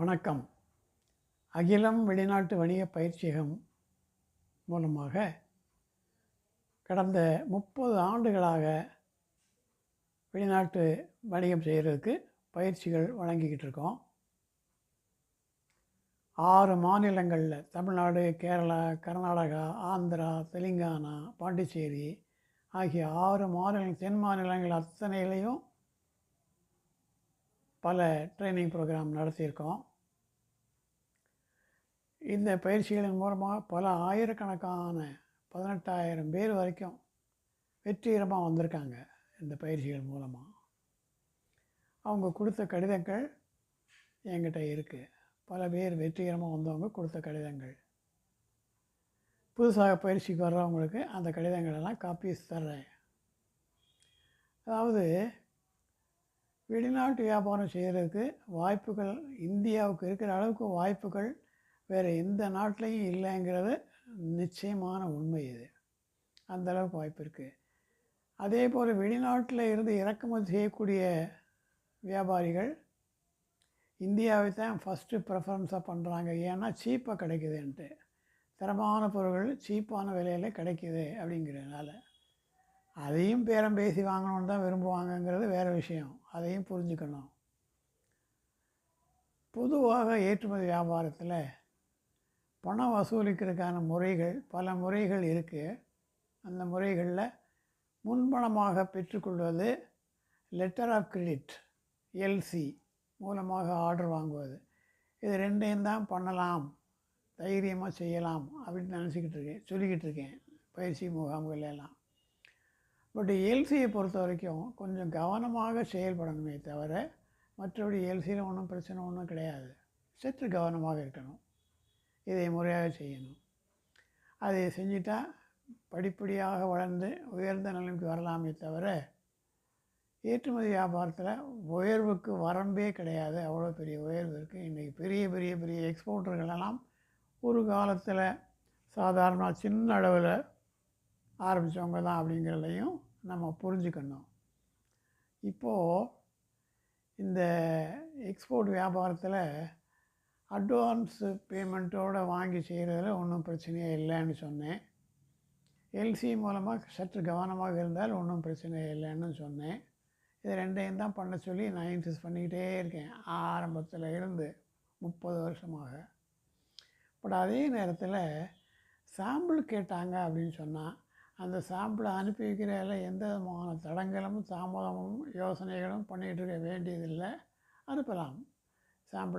வணக்கம். அகிலம் வெளிநாட்டு வணிக பயிற்சியகம் மூலமாக கடந்த 30 ஆண்டுகளாக வெளிநாட்டு வணிகம் செய்கிறதுக்கு பயிற்சிகள் வழங்கிக்கிட்டு இருக்கோம். 6 மாநிலங்களில் தமிழ்நாடு, கேரளா, கர்நாடகா, ஆந்திரா, தெலுங்கானா, பாண்டிச்சேரி ஆகிய 6 தென் மாநிலங்கள் அத்தனையிலையும் பல ட்ரைனிங் ப்ரோக்ராம் நடத்தியிருக்கோம். இந்த பயிற்சிகளின் மூலமாக பல ஆயிரக்கணக்கான 18,000 பேர் வரைக்கும் வெற்றிகரமாக வந்திருக்காங்க. இந்த பயிற்சிகள் மூலமாக அவங்க கொடுத்த கடிதங்கள் என்கிட்ட இருக்குது. பல பேர் வெற்றிகரமாக வந்தவங்க கொடுத்த கடிதங்கள். புதுசாக பயிற்சிக்கு வர்றவங்களுக்கு அந்த கடிதங்களெல்லாம் காப்பீஸ் தர்றேன். அதாவது வெளிநாட்டு வியாபாரம் செய்கிறதுக்கு வாய்ப்புகள் இந்தியாவுக்கு இருக்கிற அளவுக்கு வாய்ப்புகள் வேறு எந்த நாட்டிலையும் இல்லைங்கிறது நிச்சயமான உண்மை. இது அந்தளவுக்கு வாய்ப்பு இருக்குது. அதே போல் வெளிநாட்டில் இருந்து இறக்குமதி செய்யக்கூடிய வியாபாரிகள் இந்தியாவை தான் ஃபஸ்ட்டு ப்ரெஃபரன்ஸாக பண்ணுறாங்க. ஏன்னா சீப்பாக கிடைக்குதுன்ட்டு, தரமான பொருட்கள் சீப்பான விலையில் கிடைக்கிது அப்படிங்கிறதுனால அதையும் பேரம் பேசி வாங்கணுன்னு தான் விரும்புவாங்கங்கிறது வேறு விஷயம். அதையும் புரிஞ்சுக்கணும். பொதுவாக ஏற்றுமதி வியாபாரத்தில் பணம் வசூலிக்கிறதுக்கான முறைகள் பல முறைகள் இருக்குது. அந்த முறைகளில் முன்பணமாக பெற்றுக்கொள்வது லெட்டர் ஆஃப் கிரெடிட் எல்சி மூலமாக ஆர்டர் வாங்குவது. இது ரெண்டையும் தான் பண்ணலாம், தைரியமாக செய்யலாம் அப்படின்னு சொல்லிக்கிட்டு இருக்கேன் பயிற்சி முகாம்கள் எல்லாம். பட் எல்சியை பொறுத்த வரைக்கும் கொஞ்சம் கவனமாக செயல்படணுமே தவிர மற்றபடி எல்சியில் ஒன்றும் பிரச்சனை ஒன்றும் கிடையாது. சற்று கவனமாக இருக்கணும். இதை முறையாக செய்யணும். அதை செஞ்சிட்டால் படிப்படியாக வளர்ந்து உயர்ந்த நிலைமைக்கு வரலாமே தவிர ஏற்றுமதி வியாபாரத்தில் உயர்வுக்கு வரம்பே கிடையாது. அவ்வளோ பெரிய உயர்வு இருக்குது. இன்றைக்கி பெரிய பெரிய பெரிய எக்ஸ்போர்ட்டர்களெல்லாம் ஒரு காலத்தில் சாதாரண சின்ன அளவில் ஆரம்பித்தவங்க தான் அப்படிங்கிறதையும் நம்ம புரிஞ்சுக்கணும். இப்போது இந்த எக்ஸ்போர்ட் வியாபாரத்தில் அட்வான்ஸு பேமெண்ட்டோடு வாங்கி செய்கிறதுல ஒன்றும் பிரச்சனையே இல்லைன்னு சொன்னேன். எல்சி மூலமாக சற்று கவனமாக இருந்தால் ஒன்றும் பிரச்சனை இல்லைன்னு சொன்னேன். இது ரெண்டையும் தான் பண்ண சொல்லி நான் இன்சிஸ்ட் பண்ணிக்கிட்டே இருக்கேன் ஆரம்பத்தில் இருந்து 30 வருஷமாக. பட் அதே நேரத்தில் சாம்பிள் கேட்டாங்க அப்படின்னு சொன்னால் அந்த சாம்பிளை அனுப்பி வைக்கிறதில் எந்த விதமான தடங்களும் தாமதமும் யோசனைகளும் பண்ணிகிட்டு இருக்க வேண்டியதில்லை. அனுப்பலாம். சாம்பிளை